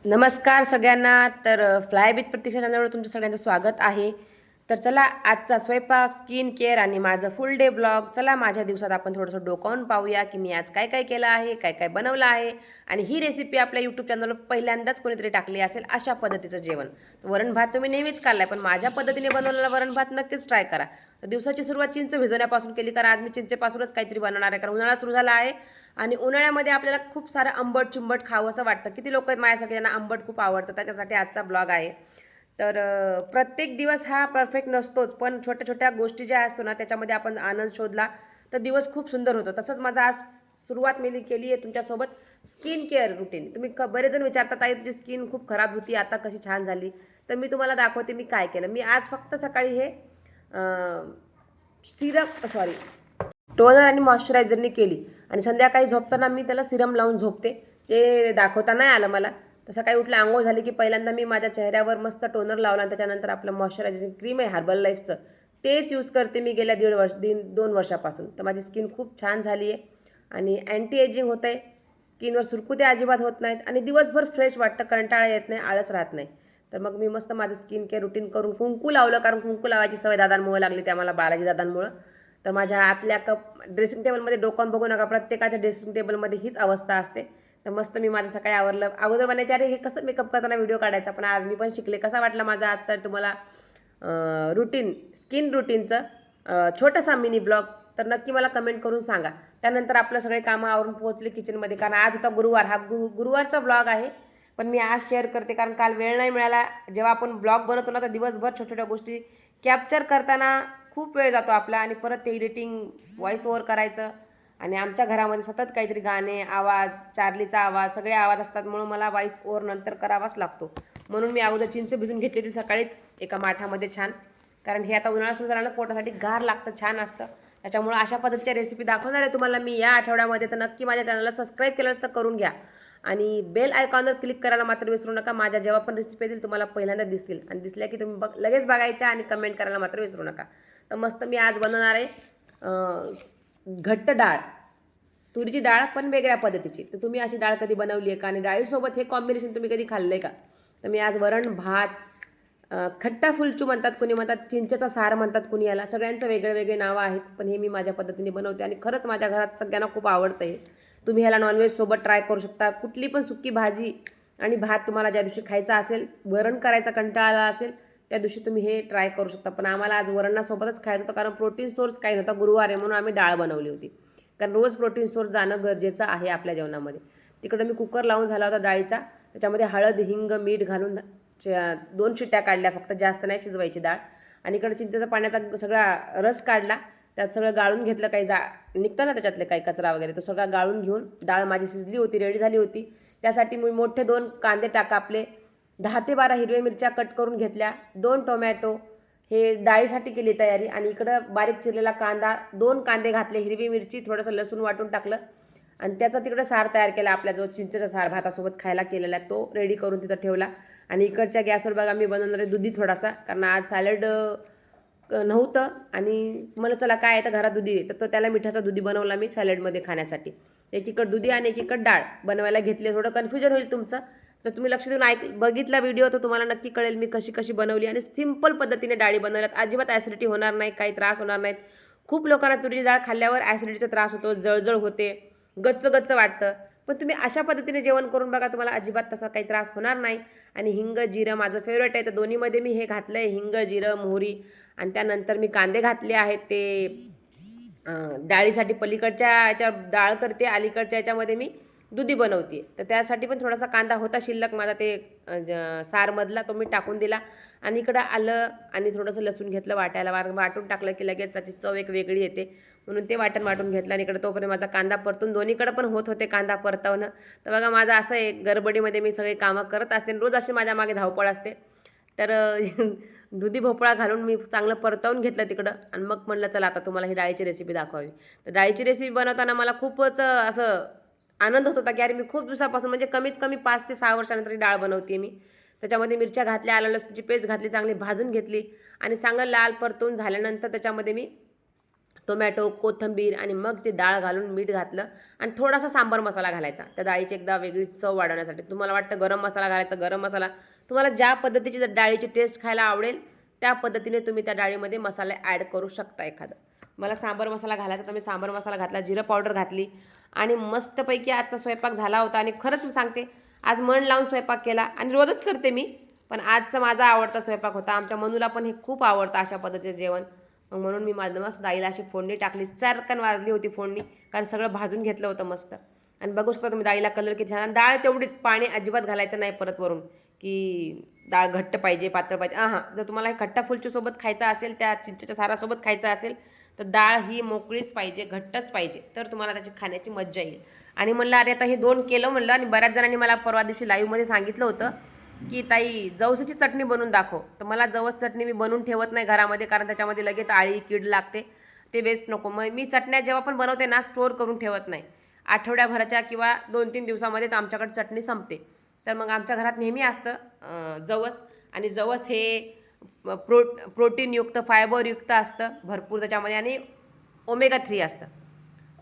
नमस्कार सगळ्यांना. तर फ्लाय विथ प्रतीक्षा चॅनलवर तुमचं सगळ्यांचं स्वागत आहे. तर चला आजचा स्वयंपाक, स्किन केअर आणि माझं फुल डे ब्लॉग. चला माझ्या दिवसात आपण थोडंसं डोकावून पाहूया की मी आज काय काय केलं आहे, काय काय बनवलं आहे. आणि ही रेसिपी आपल्या यूट्यूब चॅनलवर पहिल्यांदाच कोणीतरी टाकली असेल अशा पद्धतीचं जेवण. वरण भात तुम्ही नेहमीच खाल्लाय, पण माझ्या पद्धतीने बनवलेला वरण भात नक्कीच ट्राय करा. तर दिवसाची सुरुवात चिंच भिजवण्यापासून केली, कारण आज मी चिंचेपासूनच काहीतरी बनवणार आहे, कारण उन्हाळा सुरू झाला आहे. आणि उन्हाळ्यामध्ये आपल्याला खूप सारं आंबट चिंबट खावं असं वाटतं. किती लोक आहेत माझ्यासारखे ज्यांना आंबट खूप आवडतं, त्याच्यासाठी आजचा ब्लॉग आहे. तर प्रत्येक दिवस हा परफेक्ट नसतोच, पण छोट्या छोट्या गोष्टी ज्या असतो ना त्याच्यामध्ये आपण आनंद शोधला तर दिवस खूप सुंदर होतो. तसंच माझा आज सुरुवात मी केली आहे तुमच्यासोबत स्किन केअर रुटीन. तुम्ही बरेच जण विचारतात, आई तुझी स्किन खूप खराब होती, आता कशी छान झाली. तर मी तुम्हाला दाखवते मी काय केलं. मी आज फक्त सकाळी हे टोनर आणि मॉइश्चरायझरनी केली, आणि संध्याकाळी झोपताना मी त्याला सिरम लावून झोपते. ते दाखवता नाही आलं मला. तर सकाळी उठलं, आंघोळ झाली की पहिल्यांदा मी माझ्या चेहऱ्यावर मस्त टोनर लावला, आणि त्याच्यानंतर आपलं मॉइश्चरायझिंग क्रीम आहे हर्बल लाईफचं, तेच यूज करते मी गेल्या 2 वर्षापासून. तर माझी स्किन खूप छान झाली आहे आणि अँटी एजिंग होतं आहे. स्किनवर सुरकुत्या अजिबात होत नाहीत आणि दिवसभर फ्रेश वाटतं, कंटाळा येत नाही, आळस राहत नाही. तर मग मी मस्त माझं स्किन केअर रुटीन करून कुंकू लावलं, कारण कुंकू लावायची सवय दादांमुळे लागली, त्या मला बालाजी दादांमुळं. तर माझ्या आतल्या ड्रेसिंग टेबलमध्ये डोकावून बघू नका, प्रत्येकाच्या ड्रेसिंग टेबलमध्ये हीच अवस्था असते. तर मस्त मी माझं सकाळी आवरलं. अगोदर बनायचे अरे हे कसं मेकअप करताना व्हिडिओ काढायचा, पण आज मी पण शिकले. कसा वाटला माझा आजचा तुम्हाला रुटीन, स्किन रुटीनचं छोटासा मिनी ब्लॉग, तर नक्की मला कमेंट करून सांगा. त्यानंतर आपलं सगळे कामं आवरून पोहोचले किचनमध्ये, कारण आज होता गुरुवार. हा गुरुवारचा ब्लॉग आहे, पण मी आज शेअर करते कारण काल वेळ नाही मिळाला. जेव्हा आपण ब्लॉग बनवतो ना तर दिवसभर छोट्या छोट्या गोष्टी कॅप्चर करताना खूप वेळ जातो आपला, आणि परत ते एडिटिंग, व्हॉइस ओव्हर करायचं. आणि आमच्या घरामध्ये सतत काहीतरी गाणे, आवाज, चार्लीचा आवाज, सगळे आवाज असतात, म्हणून मला व्हॉइस ओव्हर नंतर करावाच लागतो. म्हणून मी अगोदर चिंच भिजून घेतली ती सकाळीच एका माठामध्ये छान, कारण हे आता उन्हाळा सुरू झाला ना, पोटासाठी गार लागतं, छान असतं. त्याच्यामुळे अशा पद्धतीच्या रेसिपी दाखवणार आहे तुम्हाला मी या आठवड्यामध्ये. तर नक्की माझ्या चॅनलला सबस्क्राईब केलं तर करून घ्या, आणि बेल आयकॉनवर क्लिक करायला मात्र विसरू नका. माझ्या जेव्हा पण रेसिपी येतील तुम्हाला पहिल्यांदा दिसतील, आणि दिसल्या की तुम्ही लगेच बघायच्या आणि कमेंट करायला मात्र विसरू नका. तर मस्त मी आज बनवणार आहे घट्ट डाळ, तुरीची डाळ पण वेगळ्या पद्धतीची. तर तुम्ही अशी डाळ कधी बनवली आहे का, आणि डाळीसोबत हे कॉम्बिनेशन तुम्ही कधी खाल्लं आहे का? तर मी आज वरण भात, खट्टा फुलचू म्हणतात कुणी, म्हणतात चिंचेचा सार म्हणतात कुणी, याला सगळ्यांचं वेगळे वेगळे नावं आहेत, पण हे मी माझ्या पद्धतीने बनवते आणि खरंच माझ्या घरात सगळ्यांना खूप आवडतं आहे. तुम्ही ह्याला नॉनव्हेजसोबत ट्राय करू शकता. कुठली पण सुकी भाजी आणि भात तुम्हाला ज्या दिवशी खायचा असेल, वरण करायचा कंटाळा असेल, त्या दिवशी तुम्ही हे ट्राय करू शकता. पण आम्हाला आज वरणासोबतच खायचं होतं, कारण प्रोटीन सोर्स काही नव्हता, गुरुवार आहे म्हणून आम्ही डाळ बनवली होती. कारण रोज प्रोटीन सोर्स जाणं गरजेचं आहे आपल्या जेवणामध्ये. तिकडं मी कुकर लावून झाला होता डाळीचा, त्याच्यामध्ये हळद, हिंग, मीठ घालून 2 शिट्ट्या काढल्या फक्त, जास्त नाही शिजवायची डाळ. आणि इकडं चिंचेचा पाण्याचा सगळा रस काढला, त्यात सगळं गाळून घेतलं, काही निघतं ना त्याच्यातले काही कचरा वगैरे, तो सगळा गाळून घेऊन डाळ माझी शिजली होती, रेडी झाली होती. त्यासाठी मी मोठे 2 कांदे कापले, 10 ते 12 हिरव्या मिरच्या कट करून घेतल्या, 2 टोमॅटो, हे डाळीसाठी केली तयारी. आणि इकडं बारीक चिरलेला कांदा, 2 कांदे घातले, हिरवी मिरची, थोडंसं लसूण वाटून टाकलं, आणि त्याचा तिकडं सार तयार केला. आपला जो चिंचेचा सार भातासोबत खायला केलेला आहे तो रेडी करून तिथं ठेवला. आणि इकडच्या गॅसवर बघा मी बनवणार आहे दुधी थोडासा, कारण आज सॅलड नव्हतं, आणि मला चला काय आहे तर घरात दुधी आहे, तर तो त्याला मिठाचा दुधी बनवला मी सॅलडमध्ये खाण्यासाठी. एकीकडं दुधी आणि एकीकडं डाळ बनवायला घेतली. थोडं कन्फ्युजन होईल तुमचं, तर तुम्ही लक्ष देऊन बघितला व्हिडिओ तर तुम्हाला नक्की कळेल मी कशी कशी बनवली. आणि सिंपल पद्धतीने डाळी बनवल्यात, अजिबात ॲसिडिटी होणार नाही, काही त्रास होणार नाहीत. खूप लोकांना तुरीची डाळ खाल्ल्यावर ॲसिडिटीचा त्रास होतो, जळजळ होते, गच्च गच्च वाटतं, पण तुम्ही अशा पद्धतीने जेवण करून बघा, तुम्हाला अजिबात तसा काही त्रास होणार नाही. आणि हिंग, जिरं माझं फेवरेट आहे, तर दोन्हीमध्ये मी हे घातलं आहे, हिंग, जिरं, मोहरी. आणि त्यानंतर मी कांदे घातले आहेत, ते डाळीसाठी पलीकडच्या याच्या डाळ करते, अलीकडच्या याच्यामध्ये मी दुधी बनवते. तर त्यासाठी पण थोडासा कांदा होता शिल्लक माझा, ते सारमधला, तो मी टाकून दिला. आणि इकडं आलं आणि थोडंसं लसूण घेतलं, वाटायला वाटून टाकलं की लगेच त्याची चव एक वेगळी येते, म्हणून ते वाटून घेतलं. आणि इकडं तोपर्यंत माझा कांदा परतून, दोन्हीकडे पण होत होते कांदा परतवणं. तर बघा माझं असं आहे, गडबडीमध्ये मी सगळे कामं करत असते, रोज अशी माझ्या मागे धावपळ असते. तर दुधी भोपळा घालून मी चांगलं परतवून घेतलं तिकडं, आणि मग म्हटलं चला आता तुम्हाला ही डाळीची रेसिपी दाखवावी. तर डाळीची रेसिपी बनवताना मला खूपच असं आनंद होत होता की अरे मी खूप दिवसापासून, म्हणजे कमीत कमी 5 ते 6 वर्षानंतर डाळ बनवते मी. त्याच्यामध्ये मिरच्या घातल्या, आलं लसूणची पेस्ट घातली, चांगली भाजून घेतली, आणि चांगलं लाल परतून झाल्यानंतर त्याच्यामध्ये मी टोमॅटो, कोथिंबीर आणि मग ते डाळ घालून मीठ घातलं आणि थोडासा सांबार मसाला घालायचा त्या डाळीची एकदा वेगळी चव वाढवण्यासाठी. तुम्हाला वाटतं गरम मसाला घालायचा, गरम मसाला तुम्हाला ज्या पद्धतीची डाळीची टेस्ट खायला आवडेल त्या पद्धतीने तुम्ही त्या डाळीमध्ये मसाले ॲड करू शकता एखादं. मला सांबार मसाला घालायचा तर मी सांबार मसाला घातला, जिरं पावडर घातली आणि मस्तपैकी आजचा स्वयंपाक झाला होता. आणि खरंच मी सांगते, आज मन लावून स्वयंपाक केला आणि रोजच करते मी, पण आजचा माझा आवडता स्वयंपाक होता. आमच्या मनूला पण हे खूप आवडतं अशा पद्धतीचं जेवण. मग म्हणून मी माझं मस्त डाळीला अशी फोडणी टाकली, चारकन वाजली होती फोडणी, कारण सगळं भाजून घेतलं होतं मस्त. आणि बघू शकता तुम्ही डाळीला कलर किती छान. डाळ तेवढीच, पाणी अजिबात घालायचं नाही परत वरून की डाळ घट्ट पाहिजे पातळ पाहिजे. हां, जर तुम्हाला हे खट्टा फुलचूसोबत खायचा असेल, त्या चिंचेच्या सारासोबत खायचं असेल तर डाळ ही मोकळीच पाहिजे, घट्टच पाहिजे, तर तुम्हाला त्याची खाण्याची मज्जा येईल. आणि म्हणलं अरे आता हे 2 केलं म्हणलं. आणि बऱ्याच जणांनी मला परवा दिवशी लाईव्हमध्ये सांगितलं होतं की ताई जवसाची चटणी बनवून दाखव. तर मला जवस चटणी मी बनवून ठेवत नाही घरामध्ये, कारण त्याच्यामध्ये लगेच आळी कीड लागते, ते वेस्ट नको. मग मी चटण्या जेव्हा पण बनवते ना, स्टोअर करून ठेवत नाही. आठवड्याभराच्या किंवा 2-3 दिवसामध्येच आमच्याकडे चटणी संपते. तर मग आमच्या घरात नेहमी असतं जवस. आणि जवस हे प्रोटीनयुक्त, फायबरयुक्त असतं भरपूर त्याच्यामध्ये, आणि ओमेगा 3 असतं,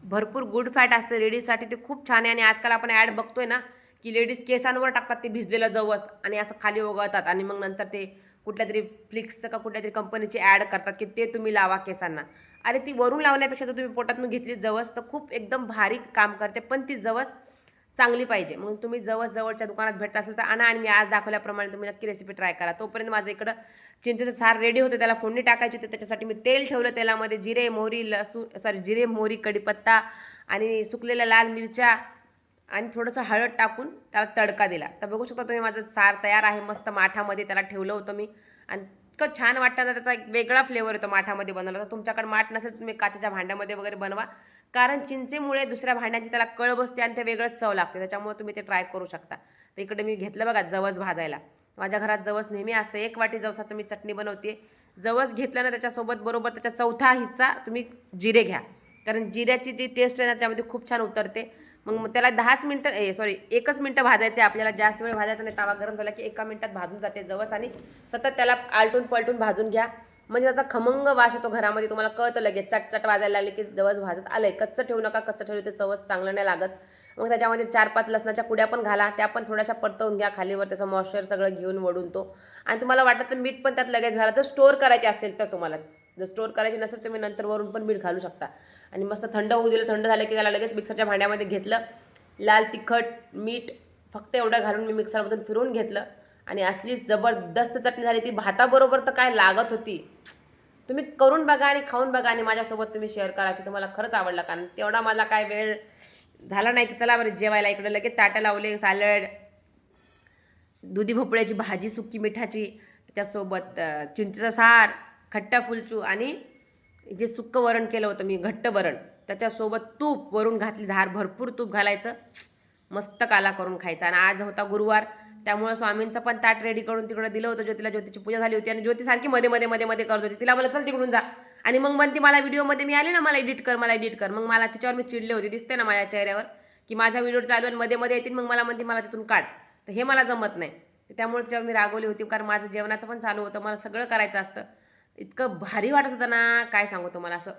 भरपूर गुड फॅट असतं लेडीजसाठी. ते खूप छान आहे. आणि आजकाल आपण ॲड बघतोय ना की लेडीज केसांवर टाकतात ते भिजलेलं जवस आणि असं खाली ओघळतात, आणि मग नंतर ते कुठल्या तरी फ्लिक्सचं का कुठल्या तरी कंपनीची ॲड करतात की ते तुम्ही लावा केसांना. अरे ती वरून लावण्यापेक्षा जर तुम्ही पोटातून घेतली जवस तर खूप एकदम भारी काम करते, पण ती जवस चांगली पाहिजे. मग तुम्ही जवस जवळच्या दुकानात भेटत असेल तर आणा, आणि मी आज दाखवल्याप्रमाणे तुम्ही नक्की रेसिपी ट्राय करा. तोपर्यंत माझं इकडं चिंचेचं सार रेडी होतं, त्याला फोडणी टाकायची होती. त्याच्यासाठी मी तेल ठेवलं, तेलामध्ये जिरे मोहरी कढीपत्ता आणि सुकलेल्या लाल मिरच्या आणि थोडंसं हळद टाकून त्याला तडका दिला. तर बघू शकता तुम्ही माझं सार तयार आहे. मस्त माठामध्ये त्याला ठेवलं होतं मी, आणि इतकं छान वाटतं ना, त्याचा एक वेगळा फ्लेवर येतो माठामध्ये बनवला. तर तुमच्याकडे माठ नसेल तुम्ही काचेच्या भांड्यामध्ये वगैरे बनवा, कारण चिंचेमुळे दुसऱ्या भांड्याची त्याला कळ बसते आणि ते वेगळंच चव लागते. त्याच्यामुळे तुम्ही ते ट्राय करू शकता. तर इकडे मी घेतलं बघा जवस भाजायला. माझ्या घरात जवस नेहमी असतं. 1 वाटी जवसाचं मी चटणी बनवते. जवस घेतलं ना त्याच्यासोबत बरोबर त्याचा चौथा हिस्सा तुम्ही जिरे घ्या, कारण जिऱ्याची जी टेस्ट आहे ना त्यामध्ये खूप छान उतरते. मग त्याला 1 मिनटं भाजायचे. आपल्याला जास्त वेळ भाजायचा नाही. तवा गरम झाला की 1 मिनिटात भाजून जाते जवस, आणि सतत त्याला आलटून पलटून भाजून घ्या, म्हणजे त्याचा खमंग वास येतो घरामध्ये. तुम्हाला कळतं लगेच, चटचट वाजायला लागले की जवस भाजत आलंय. कच्चं ठेवू नका, कच्चं ठेवलं ते चवच चांगलं नाही लागत. मग त्याच्यामध्ये 4-5 लसणाच्या कुड्या पण घाला, त्या पण थोड्याशा परतवून घ्या खालीवर, त्याचं मॉइश्चर सगळं घेऊन वडून तो. आणि तुम्हाला वाटतं तर मीठ पण त्यात लगेच घाला, तर स्टोअर करायचे असेल तर. तुम्हाला जर स्टोअर करायची नसेल तुम्ही नंतर वरून पण मीठ घालू शकता. आणि मस्त थंड होऊ दिलं. थंड झालं की त्याला लगेच मिक्सरच्या भांड्यामध्ये घेतलं. लाल तिखट, मीठ फक्त एवढं घालून मी मिक्सरमधून फिरवून घेतलं, आणि असली जबरदस्त चटणी झाली. ती भाताबरोबर तर काय लागत होती. तुम्ही करून बघा आणि खाऊन बघा, आणि माझ्यासोबत तुम्ही शेअर करा की तुम्हाला खरंच आवडलं. कारण तेवढा मला काय वेळ झाला नाही की चला बरं जेवायला. इकडे लगेच ताटं लावले, सॅलड, दुधी भोपळ्याची भाजी सुकी मिठाची, त्याच्यासोबत चिंचेचं सार, खट्टा फुलचू, आणि जे सुक्कं वरण केलं होतं मी, घट्ट वरण, त्याच्यासोबत तूप वरून घातली, धार भरपूर तूप घालायचं, मस्त काला करून खायचा. आणि आज होता गुरुवार, त्यामुळे स्वामींचं पण ताट रेडी करून तिकडे दिलं होतं ज्योतीला. ज्योतीची पूजा झाली होती, आणि ज्योती सारखी मध्ये मध्ये मध्ये मध्ये करत होती. तिला मला चल तिकडून जा, आणि मग म्हणते मला व्हिडिओमध्ये मी आले ना, मला एडिट कर. मग मला तिच्यावर मी चिडले होते, दिसते ना माझ्या चेहऱ्यावर की माझ्या व्हिडिओ चालू आणि मध्ये मध्ये येतील, मग मला म्हणते मला तिथून काढ. तर हे मला जमत नाही. त्यामुळे तिच्यावर मी रागवली होती, कारण माझं जेवणाचं पण चालू होतं, मला सगळं करायचं असतं. इतकं भारी वाटत होतं ना, काय सांगू तुम्हाला. असं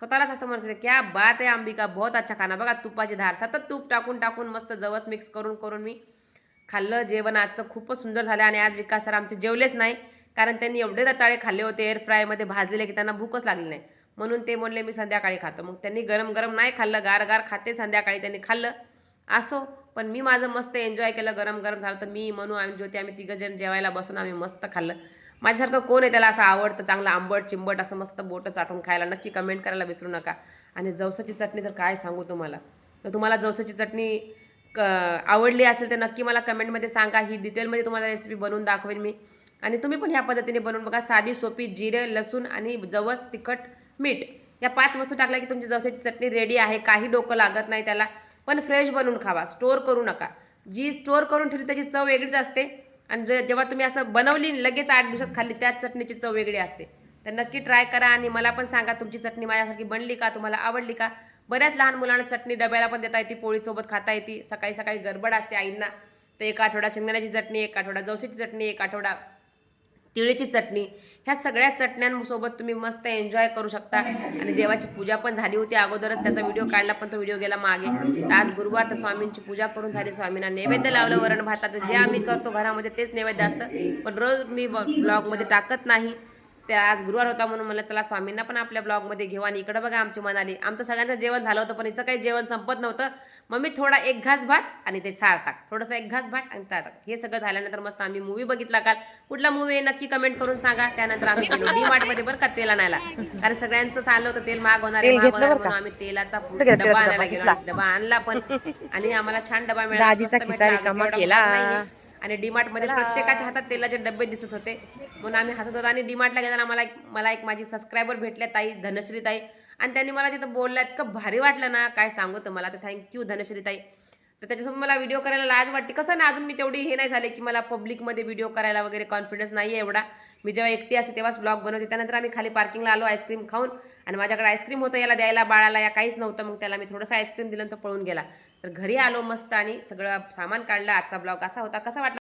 स्वतःलाच असं म्हणत होते, क्या बात आहे अंबिका, बहुत अच्छा खाना. बघा तुपाची धार, सतत तूप टाकून टाकून मस्त जवस मिक्स करून करून मी खाल्लं. जेवण आजचं खूपच सुंदर झालं. आणि आज विकास सर आमचे जेवलेच नाही, कारण त्यांनी एवढे रताळे खाल्ले होते एअर फ्रायमध्ये भाजलेले की त्यांना भूकच लागली नाही. म्हणून ते म्हणले मी संध्याकाळी खातो. मग त्यांनी गरम गरम नाही खाल्लं, गार गार खाते संध्याकाळी, त्यांनी खाल्लं असो. पण मी माझं मस्त एन्जॉय केलं. गरम गरम झालं तर मी, मनू, आम्ही ज्योती, आम्ही 3 जण जेवायला बसून आम्ही मस्त खाल्लं. माझ्यासारखं कोण आहे त्याला असं आवडतं चांगलं आंबट चिंबट असं मस्त बोटं चाटून खायला? नक्की कमेंट करायला विसरू नका. आणि जवसाची चटणी तर काय सांगू तुम्हाला. तर तुम्हाला जवसाची चटणी आवडली असेल तर नक्की मला कमेंटमध्ये सांगा. ही डिटेलमध्ये तुम्हाला रेसिपी बनवून दाखवेन मी, आणि तुम्ही पण ह्या पद्धतीने बनवून बघा. साधी सोपी, जिरे, लसूण आणि जवस, तिखट, मीठ या 5 वस्तू टाकल्या की तुमची जवसाची चटणी रेडी आहे. काही डोकं लागत नाही त्याला. पण फ्रेश बनवून खावा, स्टोअर करू नका. जी स्टोअर करून ठेवली त्याची चव वेगळीच असते, आणि जेव्हा तुम्ही असं बनवली लगेच 8 दिवसात खाल्ली त्याच चटणीची चव वेगळी असते. तर नक्की ट्राय करा, आणि मला पण सांगा तुमची चटणी माझ्यासारखी बनली का, तुम्हाला आवडली का. बऱ्याच लहान मुलांना चटणी डब्याला पण देता येते, पोळीसोबत खाता येते. सकाळी सकाळी गडबड असते आईंना, तर 1 आठवडा शेंगदाण्याची चटणी, 1 आठवडा जवसाची चटणी, 1 आठवडा तिळीची चटणी, ह्या सगळ्या चटण्यांसोबत तुम्ही मस्त एन्जॉय करू शकता. आणि देवाची पूजा पण झाली होती अगोदरच, त्याचा व्हिडिओ काढला पण तो व्हिडिओ गेला मागे. तर आज गुरुवार, तर स्वामींची पूजा करून झाली, स्वामींना नैवेद्य लावलं वरण भाताचं. जे आम्ही करतो घरामध्ये तेच नैवेद्य असतं, पण रोज मी ब्लॉगमध्ये टाकत नाही. ते आज गुरुवार होता म्हणून मला चला स्वामींना पण आपल्या ब्लॉगमध्ये घेऊ. आणि इकडं बघा आमची मनाली, आमचं सगळ्यांचं जेवण झालं होतं पण हिचं काही जेवण संपत नव्हतं. मम्मी थोडा एक घास भात आणि ते सार टाक, थोडंसं एक घास भात आणि सार टाक. हे सगळं झाल्यानंतर मस्त आम्ही मूवी बघितला. काल कुठला मूवी आहे नक्की कमेंट करून सांगा. त्यानंतर आम्ही गेलो डीमार्टमध्ये बरं का तेल आणायला, कारण सगळ्यांचं चाललं होतं तेल महाग होणार आहे म्हणून आम्ही तेलाचा डबा आणायला गेलो. डबा आणला पण आणि आम्हाला छान डबा मिळाला. आणि डीमार्ट मध्ये प्रत्येकाच्या हातात तेलाचे डबे दिसत होते म्हणून आम्ही हसत होतो. आणि डीमार्टला गेल्यानं मला एक माझी सबस्क्रायबर भेटल्या, ताई धनश्री ताई, आणि त्यांनी मला तिथं बोलल्या, इतकं भारी वाटलं ना काय सांगू तुम्हाला. तर थँक्यू धनश्री ताई. तर त्याच्यासोबत मला व्हिडिओ करायला लाज वाटते. कसं ना अजून मी तेवढी हे नाही झाले की मला पब्लिकमध्ये व्हिडिओ करायला वगैरे कॉन्फिडन्स नाही आहे एवढा. मी जेव्हा एकटी असते तेव्हाच ब्लॉग बनवते. त्यानंतर आम्ही खाली पार्किंगला आलो आईस्क्रीम खाऊन, आणि माझ्याकडे आईस्क्रीम होतं याला द्यायला बाळाला, या काहीच नव्हतं. मग त्याला मी थोडंसं आईस्क्रीम दिलं तो पळून गेला. तर घरी आलो मस्त आणि सगळं सामान काढलं. आजचा ब्लॉग असा होता. कसा वाटला